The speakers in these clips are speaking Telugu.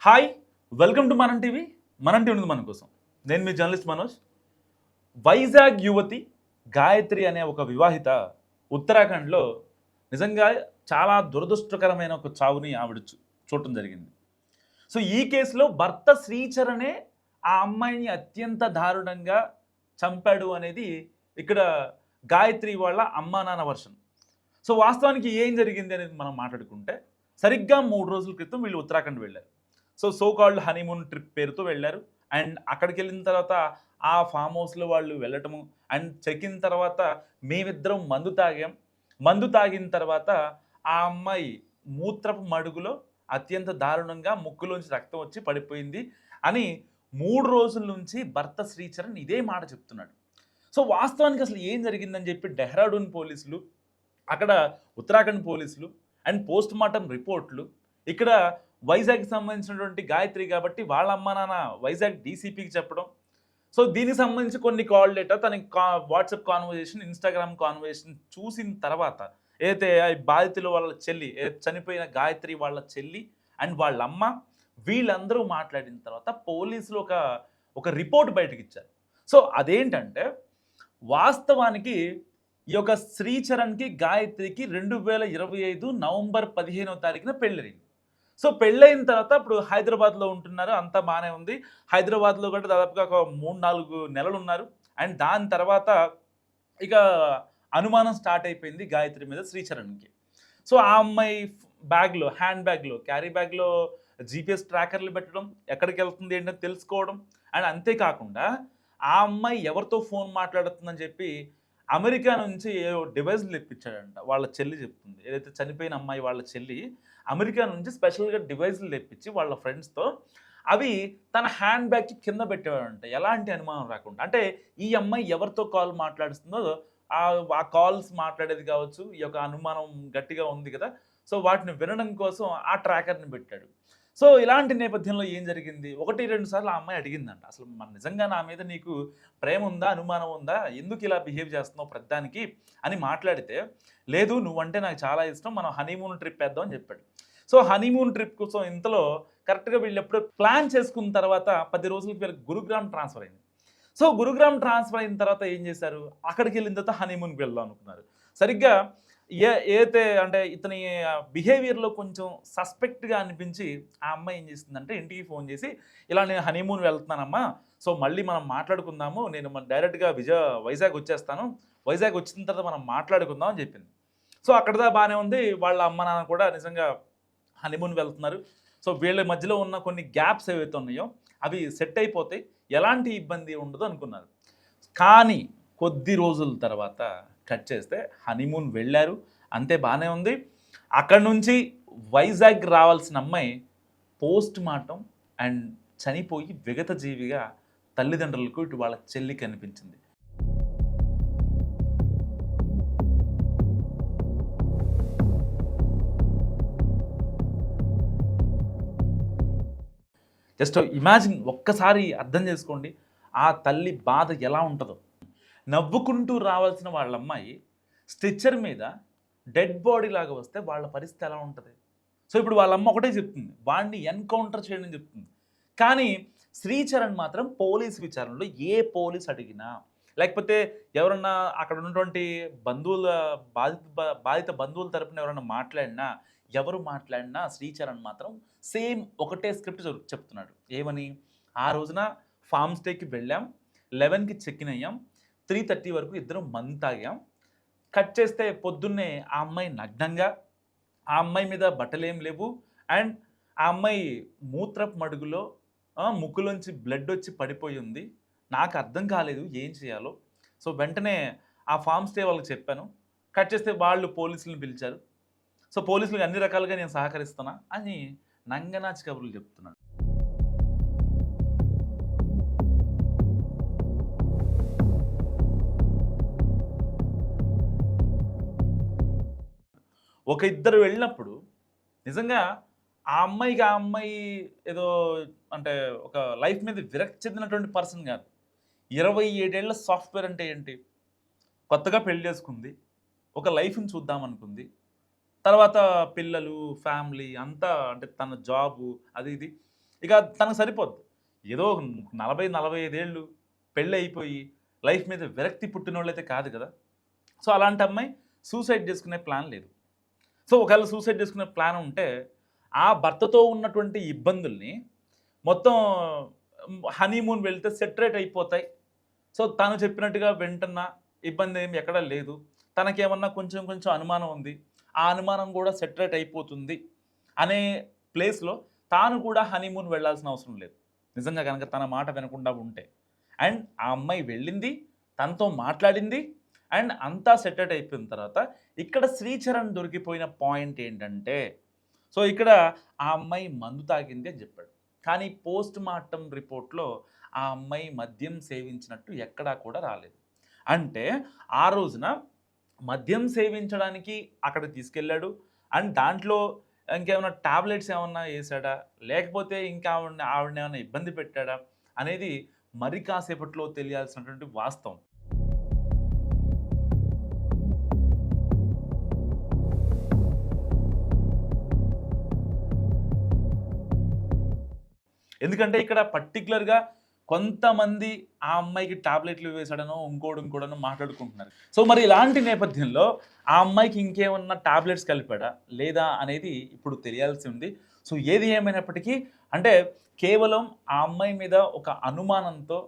హాయ్ వెల్కమ్ టు మనం టీవీ. మనం టీవీ ఉంది మన కోసం. నేను మీ జర్నలిస్ట్ మనోజ్. వైజాగ్ యువతి గాయత్రి అనే ఒక వివాహిత ఉత్తరాఖండ్లో నిజంగా చాలా దురదృష్టకరమైన ఒక చావుని ఆవిడ చూడటం జరిగింది. సో ఈ కేసులో భర్త శ్రీచరణే ఆ అమ్మాయిని అత్యంత దారుణంగా చంపాడు అనేది ఇక్కడ గాయత్రి వాళ్ళ అమ్మా నాన్న వర్షన్. సో వాస్తవానికి ఏం జరిగింది అనేది మనం మాట్లాడుకుంటే సరిగ్గా 3 రోజుల క్రితం వీళ్ళు ఉత్తరాఖండ్ వెళ్ళారు. సో కాల్డ్ హనీమూన్ ట్రిప్ పేరుతో వెళ్ళారు. అండ్ అక్కడికి వెళ్ళిన తర్వాత ఆ ఫామ్ హౌస్లో వాళ్ళు వెళ్ళటము అండ్ చెక్ ఇన్ తర్వాత మేమిద్దరం మందు తాగిన తర్వాత ఆ అమ్మాయి మూత్రపు మడుగులో అత్యంత దారుణంగా ముక్కులోంచి రక్తం వచ్చి పడిపోయింది అని 3 రోజుల నుంచి భర్త శ్రీచరణ్ ఇదే మాట చెప్తున్నాడు. సో వాస్తవానికి అసలు ఏం జరిగిందని చెప్పి డెహ్రాడూన్ పోలీసులు, అక్కడ ఉత్తరాఖండ్ పోలీసులు అండ్ పోస్ట్ మార్టం రిపోర్ట్లు, ఇక్కడ వైజాగ్కి సంబంధించినటువంటి గాయత్రి కాబట్టి వాళ్ళ అమ్మ నాన్న వైజాగ్ డీసీపీకి చెప్పడం. సో దీనికి సంబంధించి కొన్ని కాల్ డేటా తనకి వాట్సాప్ కాన్వర్జేషన్, ఇన్స్టాగ్రామ్ కాన్వర్జేషన్ చూసిన తర్వాత ఏదైతే బాధితులు వాళ్ళ చెల్లి, చనిపోయిన గాయత్రి వాళ్ళ చెల్లి అండ్ వాళ్ళ అమ్మ వీళ్ళందరూ మాట్లాడిన తర్వాత పోలీసులు ఒక రిపోర్ట్ బయటకు ఇచ్చారు. సో అదేంటంటే వాస్తవానికి ఈ యొక్క శ్రీచరణ్కి గాయత్రికి 2025 నవంబర్ 15వ తారీఖున పెళ్ళయింది. సో పెళ్ళైన తర్వాత ఇప్పుడు హైదరాబాద్లో ఉంటున్నారు, అంతా బాగానే ఉంది. హైదరాబాద్లో కూడా దాదాపుగా ఒక 3-4 నెలలు ఉన్నారు. అండ్ దాని తర్వాత ఇక అనుమానం స్టార్ట్ అయిపోయింది గాయత్రి మీద శ్రీచరణ్కి. సో ఆ అమ్మాయి బ్యాగ్లో, హ్యాండ్ బ్యాగ్లో, క్యారీ బ్యాగ్లో జీపీఎస్ ట్రాకర్లు పెట్టడం, ఎక్కడికి వెళ్తుంది ఏంటని తెలుసుకోవడం. అండ్ అంతేకాకుండా ఆ అమ్మాయి ఎవరితో ఫోన్ మాట్లాడుతుందని చెప్పి అమెరికా నుంచి ఏవో డివైస్లు తెప్పించాడంట. వాళ్ళ చెల్లి చెప్తుంది, ఏదైతే చనిపోయిన అమ్మాయి వాళ్ళ చెల్లి అమెరికా నుంచి స్పెషల్గా డివైస్లు తెప్పించి వాళ్ళ ఫ్రెండ్స్తో అవి తన హ్యాండ్ బ్యాగ్కి కింద పెట్టేవాడంట, ఎలాంటి అనుమానం రాకుండా. అంటే ఈ అమ్మాయి ఎవరితో కాల్ మాట్లాడుతుందో ఆ కాల్స్ మాట్లాడేది కావచ్చు, ఈ యొక్క అనుమానం గట్టిగా ఉంది కదా, సో వాటిని వినడం కోసం ఆ ట్రాకర్ని పెట్టాడు. సో ఇలాంటి నేపథ్యంలో ఏం జరిగింది, 1-2 సార్లు ఆ అమ్మాయి అడిగిందంట, అసలు నిజంగా నా మీద నీకు ప్రేమ ఉందా, అనుమానం ఉందా, ఎందుకు ఇలా బిహేవ్ చేస్తున్నావు ప్రతిదానికి అని మాట్లాడితే, లేదు నువ్వంటే నాకు చాలా ఇష్టం, మనం హనీమూన్ ట్రిప్ వేద్దాం అని చెప్పాడు. సో హనీమూన్ ట్రిప్ కోసం ఇంతలో కరెక్ట్గా వీళ్ళు ఎప్పుడు ప్లాన్ చేసుకున్న తర్వాత 10 రోజులకి వీళ్ళకి గురుగ్రామ్ ట్రాన్స్ఫర్ అయింది. సో గురుగ్రామ్ ట్రాన్స్ఫర్ అయిన తర్వాత ఏం చేశారు, అక్కడికి వెళ్ళిన తర్వాత హనీమూన్కి వెళ్దాం అనుకున్నారు. సరిగ్గా ఏదైతే అంటే ఇతని బిహేవియర్లో కొంచెం సస్పెక్ట్గా అనిపించి ఆ అమ్మాయి ఏం చేసిందంటే ఇంటికి ఫోన్ చేసి, ఇలా నేను హనీమూన్ వెళ్తున్నానమ్మా, సో మళ్ళీ మనం మాట్లాడుకుందాము, నేను డైరెక్ట్గా వైజాగ్ వచ్చేస్తాను, వైజాగ్ వచ్చిన తర్వాత మనం మాట్లాడుకుందాం అని చెప్పింది. సో అక్కడదా బాగానే ఉంది. వాళ్ళ అమ్మ నాన్న కూడా నిజంగా హనీమూన్ వెళ్తున్నారు. సో వీళ్ళ మధ్యలో ఉన్న కొన్ని గ్యాప్స్ ఏవైతే ఉన్నాయో అవి సెట్ అయిపోతాయి, ఎలాంటి ఇబ్బంది ఉండదు అనుకున్నారు. కానీ కొద్ది రోజుల తర్వాత కట్ చేస్తే హనీమూన్ వెళ్ళారు, అంతే బాగానే ఉంది. అక్కడ నుంచి వైజాగ్ రావాల్సిన అమ్మాయి పోస్ట్ మార్టం అండ్ చనిపోయి విగత జీవిగా తల్లిదండ్రులకు, ఇటు వాళ్ళ చెల్లికి అనిపించింది. జస్ట్ ఇమాజిన్, ఒక్కసారి అర్థం చేసుకోండి ఆ తల్లి బాధ ఎలా ఉంటుందో. నవ్వుకుంటూ రావాల్సిన వాళ్ళ అమ్మాయి స్ట్రెచ్చర్ మీద డెడ్ బాడీ లాగా వస్తే వాళ్ళ పరిస్థితి ఎలా ఉంటుంది. సో ఇప్పుడు వాళ్ళ అమ్మ ఒకటే చెప్తుంది, వాడిని ఎన్కౌంటర్ చేయడం చెప్తుంది. కానీ శ్రీచరణ్ మాత్రం పోలీస్ విచారణలో ఏ పోలీస్ అడిగినా, లేకపోతే ఎవరన్నా అక్కడ ఉన్నటువంటి బాధిత బంధువుల తరపున ఎవరన్నా మాట్లాడినా, ఎవరు మాట్లాడినా శ్రీచరణ్ మాత్రం సేమ్ ఒకటే స్క్రిప్ట్ చెప్తున్నాడు. ఏమని, ఆ రోజున ఫామ్ స్టేకి వెళ్ళాం, 11కి చెక్ ఇన్ అయ్యాం, 3:30 వరకు ఇద్దరం మందు తాగాం. కట్ చేస్తే పొద్దున్నే ఆ అమ్మాయి నగ్నంగా, ఆ అమ్మాయి మీద బట్టలేం లేవు, అండ్ ఆ అమ్మాయి మూత్రపు మడుగులో ముక్కులోంచి బ్లడ్ వచ్చి పడిపోయి ఉంది. నాకు అర్థం కాలేదు ఏం చేయాలో. సో వెంటనే ఆ ఫామ్ స్టే వాళ్ళకి చెప్పాను. కట్ చేస్తే వాళ్ళు పోలీసులను పిలిచారు. సో పోలీసులకు అన్ని రకాలుగా నేను సహకరిస్తున్నా అని నంగనాచి కబుర్లు చెప్తున్నాడు. ఒక ఇద్దరు వెళ్ళినప్పుడు నిజంగా ఆ అమ్మాయి ఏదో అంటే ఒక లైఫ్ మీద విరక్తి చెందినటువంటి పర్సన్ కాదు. 27 ఏళ్ల సాఫ్ట్వేర్ అంటే ఏంటి, కొత్తగా పెళ్లి చేసుకుంది, ఒక లైఫ్ని చూద్దామనుకుంది, తర్వాత పిల్లలు, ఫ్యామిలీ అంతా, అంటే తన జాబు అది ఇది ఇక తనకు సరిపోద్ది. ఏదో 40-45 ఏళ్ళు పెళ్ళి అయిపోయి లైఫ్ మీద విరక్తి పుట్టినోళ్ళైతే కాదు కదా. సో అలాంటి అమ్మాయి సూసైడ్ చేసుకునే ప్లాన్ లేదు. సో ఒకవేళ సూసైడ్ చేసుకునే ప్లాన్ ఉంటే ఆ భర్తతో ఉన్నటువంటి ఇబ్బందుల్ని మొత్తం హనీమూన్ వెళ్తే సెటరేట్ అయిపోతాయి. సో తను చెప్పినట్టుగా వింటున్నా ఇబ్బంది ఏమి ఎక్కడా లేదు. తనకేమన్నా కొంచెం కొంచెం అనుమానం ఉంది. ఆ అనుమానం కూడా సెటరేట్ అయిపోతుంది అనే ప్లేస్‌లో తాను కూడా హనీమూన్ వెళ్ళాల్సిన అవసరం లేదు. నిజంగా గనక తన మాట వినకుండా ఉంటే. అండ్ ఆ అమ్మాయి వెళ్ళింది, తనతో మాట్లాడింది అండ్ అంతా సెటరేట్ అయిపోయిన తర్వాత ఇక్కడ శ్రీచరణ్ దొరికిపోయిన పాయింట్ ఏంటంటే, సో ఇక్కడ ఆ అమ్మాయి మందు తాగింది అని చెప్పాడు. కానీ పోస్ట్ మార్టం రిపోర్ట్‌లో ఆ అమ్మాయి మద్యం సేవించినట్టు ఎక్కడా కూడా రాలేదు. అంటే ఆ రోజున మద్యం సేవించడానికి అక్కడికి తీసుకెళ్ళాడు. అండ్ దాంట్లో ఇంకేమైనా టాబ్లెట్స్ ఏమన్నా ఏసాడా? లేకపోతే ఇంకా ఆవిడనేమన్నా ఇబ్బంది పెట్టాడా? అనేది మరి కాసేపట్లో తెలియాల్సినటువంటి వాస్తవం. ఎందుకంటే ఇక్కడ పర్టిక్యులర్‌గా కొంతమంది ఆ అమ్మాయికి టాబ్లెట్లు వేసాడనో, ఇంకోడనో మాట్లాడుకుంటున్నారు. సో, మరి ఇలాంటి నేపథ్యంలో ఆ అమ్మాయికి ఇంకేమన్నా టాబ్లెట్స్ కలిపాడా? లేదా? అనేది ఇప్పుడు తెలియాల్సి ఉంది. సో, ఏది ఏమైనప్పటికీ అంటే కేవలం ఆ అమ్మాయి మీద ఒక అనుమానంతో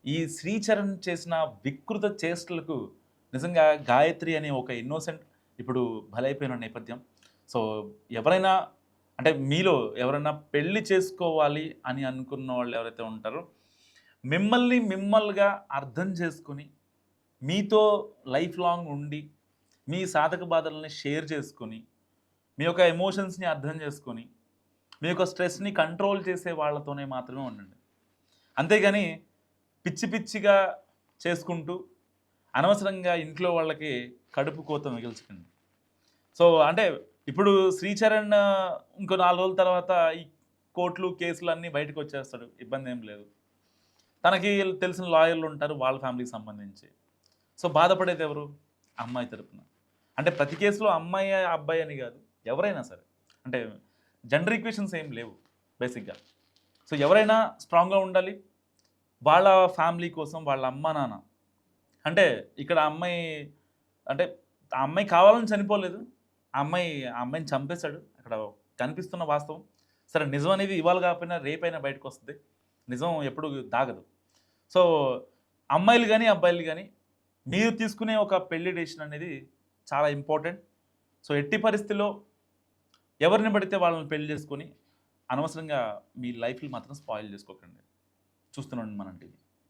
ఈ శ్రీచరణ్ చేసిన వికృత చేష్టలకు నిజంగా గాయత్రి అనే ఒక ఇన్నోసెంట్ ఇప్పుడు బలైపోయిన నేపథ్యం. సో, ఎవరైనా అంటే మీలో ఎవరైనా పెళ్లి చేసుకోవాలి అని అనుకున్న వాళ్ళు ఎవరైతే ఉంటారో మిమ్మల్గా అర్థం చేసుకొని మీతో లైఫ్ లాంగ్ ఉండి మీ సాధక బాధల్ని షేర్ చేసుకొని మీ యొక్క ఎమోషన్స్ని అర్థం చేసుకొని మీ యొక్క స్ట్రెస్ని కంట్రోల్ చేసే వాళ్ళతోనే మాత్రమే ఉండండి. అంతేగాని పిచ్చి పిచ్చిగా చేసుకుంటూ అనవసరంగా ఇంట్లో వాళ్ళకి కడుపు కోత మిగిల్చకండి. సో అంటే ఇప్పుడు శ్రీచరణ్ ఇంకో 4 రోజుల తర్వాత ఈ కోర్టులు కేసులు అన్నీ బయటకు వచ్చేస్తాడు, ఇబ్బంది ఏం లేదు. తనకి తెలిసిన లాయర్లు ఉంటారు వాళ్ళ ఫ్యామిలీకి సంబంధించి. సో బాధపడేది ఎవరు? అమ్మాయి తరపున. అంటే ప్రతి కేసులో అమ్మాయి అబ్బాయి అని కాదు, ఎవరైనా సరే. అంటే జెండర్ ఈక్వేషన్స్ ఏం లేవు బేసిక్గా. సో ఎవరైనా స్ట్రాంగ్గా ఉండాలి వాళ్ళ ఫ్యామిలీ కోసం, వాళ్ళ అమ్మ నాన్న. అంటే ఇక్కడ అమ్మాయి అంటే ఆ అమ్మాయి కావాలని చనిపోలేదు, ఆ అమ్మాయిని చంపేశాడు. అక్కడ కనిపిస్తున్న వాస్తవం. సరే నిజం అనేది ఇవాళ కాకపోయినా రేపైనా బయటకు వస్తుంది. నిజం ఎప్పుడు దాగదు. సో అమ్మాయిలు కానీ అబ్బాయిలు కానీ మీరు తీసుకునే ఒక పెళ్లి డెసిషన్ అనేది చాలా ఇంపార్టెంట్. సో ఎట్టి పరిస్థితిలో ఎవరిని పడితే వాళ్ళని పెళ్లి చేసుకొని అనవసరంగా మీ లైఫ్ని మాత్రం స్పాయిల్ చేసుకోకండి. చూస్తున్నాండి మనం టీవీ.